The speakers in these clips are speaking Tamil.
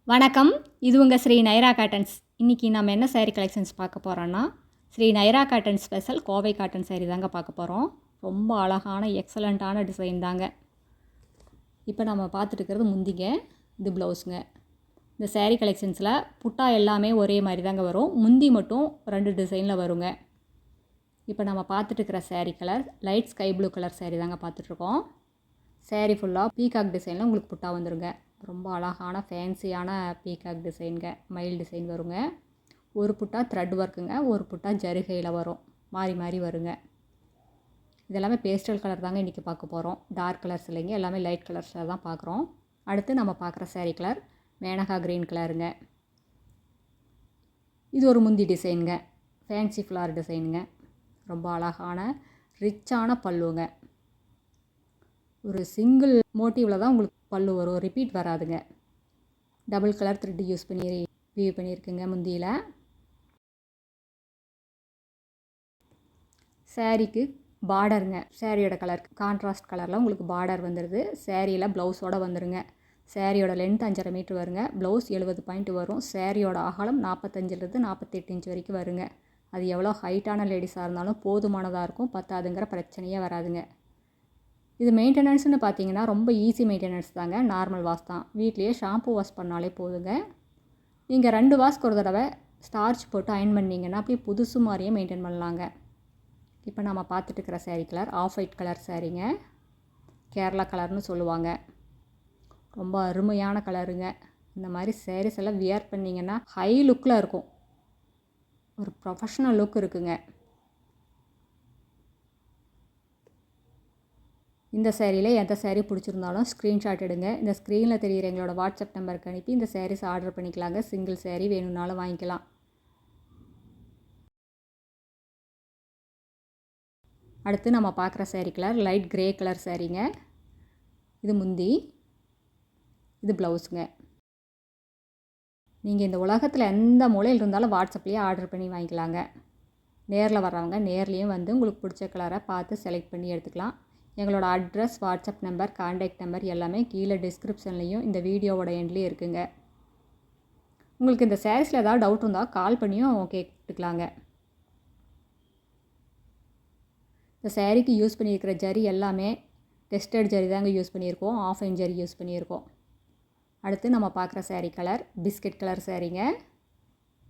வணக்கம், இது உங்கள் ஸ்ரீ நைரா காட்டன்ஸ். இன்றைக்கி நம்ம என்ன சாரீ கலெக்ஷன்ஸ் பார்க்க போகிறோன்னா, Sri Naira cotton special Kovai cotton sari தாங்க பார்க்க போகிறோம். ரொம்ப அழகான எக்ஸலண்ட்டான டிசைன் தாங்க. இப்போ நம்ம பார்த்துட்டு இருக்கிறது முந்திங்க, இது ப்ளவுஸுங்க. இந்த சாரீ கலெக்ஷன்ஸில் புட்டா எல்லாமே ஒரே மாதிரி தாங்க வரும், முந்தி மட்டும் 2 டிசைனில் வருங்க. இப்போ நம்ம பார்த்துட்டு இருக்கிற sari colour light sky blue colour sari தாங்க பார்த்துட்ருக்கோம். சாரீ ஃபுல்லாக பீகாக் டிசைனில் உங்களுக்கு புட்டா வந்துருங்க. ரொம்ப அழகான ஃபேன்சியான பீகாக் டிசைனுங்க, மயில் டிசைன் வருங்க. ஒரு புட்டா த்ரெட் ஒர்க்குங்க, ஒரு புட்டா ஜரிகையில் வரும், மாறி மாறி வருங்க. இதெல்லாமே பேஸ்டல் கலர் தாங்க இன்றைக்கி பார்க்க போகிறோம். டார்க் கலர்ஸ் இல்லைங்க, எல்லாமே லைட் கலர்ஸில் தான் பார்க்குறோம். அடுத்து நம்ம பார்க்குற சாரீ கலர் மேனகா க்ரீன் கலருங்க. இது ஒரு முந்தி டிசைனுங்க, ஃபேன்சி ஃப்ளார் டிசைனுங்க. ரொம்ப அழகான ரிச்சான பல்லுங்க. ஒரு சிங்கிள் மோட்டிவில் தான் உங்களுக்கு பல்லு வரும், ரிப்பீட் வராதுங்க. டபுள் கலர் த்ரெட் யூஸ் பண்ணி வீவ் பண்ணியிருக்குங்க முந்தியில். சாரீக்கு பார்டருங்க, சாரியோட கலர் கான்ட்ராஸ்ட் கலரில் உங்களுக்கு பார்டர் வந்துடுது. சாரியில் ப்ளவுஸோடு வந்துடுங்க. சாரியோட லென்த் 5.5 மீட்ரு வருங்க. ப்ளவுஸ் 70 பாயிண்ட் வரும். சாரியோட அகலம் 45லேருந்து 48 இன்ச் வரைக்கும் வருங்க. அது எவ்வளோ ஹைட்டான லேடிஸாக இருந்தாலும் போதுமானதாக இருக்கும், பத்தாதுங்கிற பிரச்சனையே வராதுங்க. இது மெயின்டெனன்ஸ்னு பார்த்தீங்கன்னா ரொம்ப ஈஸி மெயின்டெனன்ஸ் தாங்க. நார்மல் வாஷ் தான், வீட்லேயே ஷாம்பு வாஷ் பண்ணாலே போதுங்க. நீங்கள் 2 வாஷ்க்கு ஒரு தடவை ஸ்டார்ச் போட்டு அயன் பண்ணிங்கன்னா அப்படியே புதுசு மாதிரியே மெயின்டைன் பண்ணலாங்க. இப்போ நம்ம பார்த்துட்டு இருக்கிற sari colour off white colour சாரீங்க, கேரளா கலர்னு சொல்லுவாங்க. ரொம்ப அருமையான கலருங்க. இந்த மாதிரி சாரீஸ் எல்லாம் வியர் பண்ணிங்கன்னா ஹை லுக்கில் இருக்கும், ஒரு ப்ரொஃபஷ்னல் லுக் இருக்குங்க. இந்த சாரியில் எந்த சாரீ பிடிச்சிருந்தாலும் ஸ்க்ரீன்ஷாட் எடுங்க. இந்த ஸ்க்ரீனில் தெரிகிற எங்களோட வாட்ஸ்அப் நம்பருக்கு அனுப்பி இந்த சாரீஸ் ஆர்டர் பண்ணிக்கலாங்க. சிங்கிள் சாரீ வேணும்னாலும் வாங்கிக்கலாம். அடுத்து நம்ம பார்க்குற sari colour light grey colour சாரீங்க. இது முந்தி, இது ப்ளவுஸுங்க. நீங்கள் இந்த உலகத்தில் எந்த மூலையில் இருந்தாலும் வாட்ஸ்அப்லேயே ஆர்டர் பண்ணி வாங்கிக்கலாங்க. நேரில் வர்றவங்க நேர்லேயும் வந்து உங்களுக்கு பிடிச்ச கலரை பார்த்து செலக்ட் பண்ணி எடுத்துக்கலாம். எங்களோட address, WhatsApp number, contact number எல்லாமே கீழே டிஸ்கிரிப்ஷன்லேயும் இந்த வீடியோவோட எண்ட்லேயும் இருக்குங்க. உங்களுக்கு இந்த சாரீஸில் ஏதாவது டவுட் இருந்தால் கால் பண்ணியும் கேட்டுக்கலாங்க. இந்த சாரீக்கு யூஸ் பண்ணியிருக்கிற ஜரி எல்லாமே டெஸ்டட் ஜரி தாங்க யூஸ் பண்ணியிருக்கோம், ஆஃப் இன் ஜரி யூஸ் பண்ணியிருக்கோம். அடுத்து நம்ம பார்க்குற சாரீ கலர் பிஸ்கட் கலர் சாரீங்க.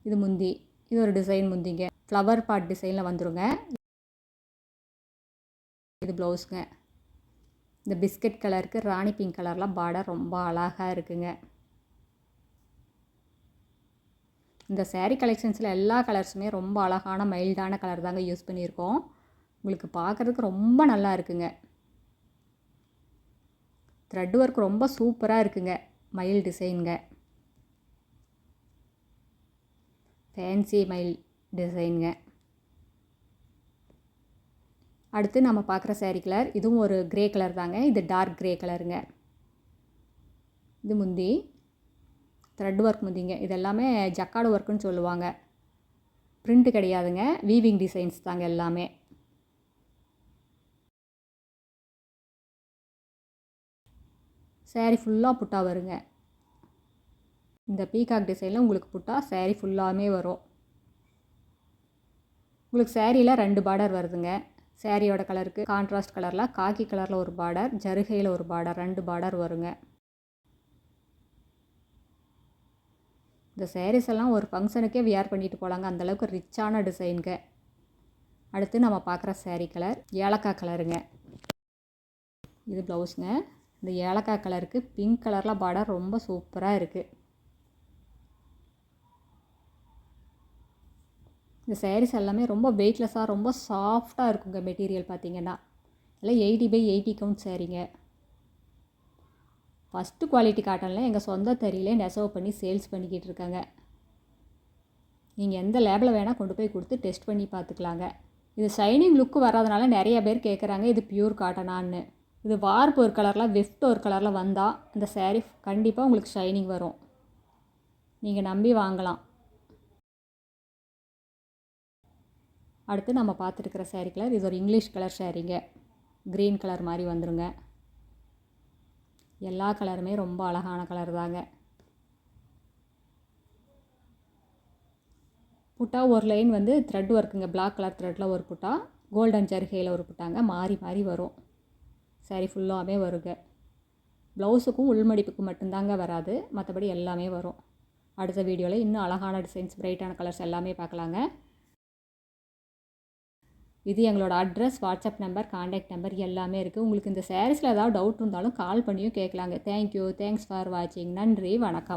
இது முந்தி, இது ஒரு டிசைன் முந்திங்க, ஃப்ளவர் பாட் டிசைனில் வந்துருங்க. இது ப்ளவுஸுங்க. இந்த பிஸ்கட் கலருக்கு ராணி பிங்க் கலரில் பார்டர் ரொம்ப அழகாக இருக்குங்க. இந்த சாரீ கலெக்ஷன்ஸில் எல்லா கலர்ஸுமே ரொம்ப அழகான மைல்டான கலர் தாங்க யூஸ் பண்ணியிருக்கோம். உங்களுக்கு பார்க்குறதுக்கு ரொம்ப நல்லா இருக்குங்க. த்ரெட் ஒர்க் ரொம்ப சூப்பராக இருக்குங்க, மயில் டிசைனுங்க, ஃபேன்சி மயில் டிசைனுங்க. அடுத்து நம்ம பார்க்குற சாரீ கலர் இதுவும் ஒரு கிரே கலர் தாங்க. இது டார்க் கிரே கலருங்க. இது முந்தி, த்ரெட் ஒர்க் முந்திங்க. இது எல்லாமே ஜக்காடு ஒர்க்குன்னு சொல்லுவாங்க, பிரிண்ட் கிடையாதுங்க, வீவிங் டிசைன்ஸ் தாங்க எல்லாமே. சாரீ ஃபுல்லாக புட்டா வருங்க. இந்த பீகாக் டிசைனில் உங்களுக்கு புட்டா சாரீ ஃபுல்லாமே வரும். உங்களுக்கு சாரியில் 2 பார்டர் வருதுங்க. சாரியோட கலருக்கு கான்ட்ராஸ்ட் கலரில் காக்கி கலரில் ஒரு பார்டர், ஜருகையில் ஒரு பார்டர், 2 பார்டர் வருங்க. இந்த சாரீஸ் எல்லாம் ஒரு ஃபங்க்ஷனுக்கே வியர் பண்ணிட்டு போகலாங்க, அந்தளவுக்கு ரிச்சான டிசைனுங்க. அடுத்து நம்ம பார்க்குற சாரீ கலர் ஏலக்காய் கலருங்க. இது ப்ளவுஸுங்க. இந்த ஏலக்காய் கலருக்கு பிங்க் கலரில் பார்டர் ரொம்ப சூப்பராக இருக்குது. இந்த சாரீஸ் எல்லாமே ரொம்ப வெயிட்லெஸ்ஸாக ரொம்ப சாஃப்டாக இருக்குங்க. மெட்டீரியல் பார்த்திங்கன்னா எல்லாம் 80/80 கவுண்ட் சாரீங்க. ஃபஸ்ட்டு குவாலிட்டி காட்டனில் எங்கள் சொந்த தறியிலே நெசவு பண்ணி சேல்ஸ் பண்ணிக்கிட்டு இருக்காங்க. நீங்கள் எந்த லேபில் வேணால் கொண்டு போய் கொடுத்து டெஸ்ட் பண்ணி பார்த்துக்கலாங்க. இது ஷைனிங் லுக்கு வராதனால நிறைய பேர் கேட்குறாங்க இது பியூர் காட்டனான்னு. இது வார்ப்பு ஒரு கலரில் வெஃப்ட் ஒரு கலரில் வந்தால் இந்த சாரீ கண்டிப்பாக உங்களுக்கு ஷைனிங் வரும், நீங்கள் நம்பி வாங்கலாம். அடுத்து நம்ம பார்த்துருக்கிற சாரீ கலர் இது ஒரு இங்கிலீஷ் கலர் சாரீங்க, க்ரீன் கலர் மாதிரி வந்துருங்க. எல்லா கலருமே ரொம்ப அழகான கலர் தாங்க. புட்டா ஒரு லைன் வந்து த்ரெட் ஒர்க்குங்க, பிளாக் கலர் த்ரெட்டில் ஒரு புட்டா, கோல்டன் ஜரிகையில் ஒரு புட்டாங்க, மாறி மாறி வரும். சாரி ஃபுல்லாகவே வருங்க. ப்ளவுஸுக்கும் உள்மடிப்புக்கு மட்டும்தாங்க வராது, மற்றபடி எல்லாமே வரும். அடுத்த வீடியோவில் இன்னும் அழகான டிசைன்ஸ், பிரைட்டான கலர்ஸ் எல்லாமே பார்க்கலாங்க. இது எங்களோட address, WhatsApp number, contact number எல்லாமே இருக்குது. உங்களுக்கு இந்த சாரீஸில் ஏதாவது டவுட் இருந்தாலும் கால் பண்ணியும் கேட்கலாங்க. தேங்க்யூ, தேங்க்ஸ் ஃபார் வாட்சிங். நன்றி, வணக்கம்.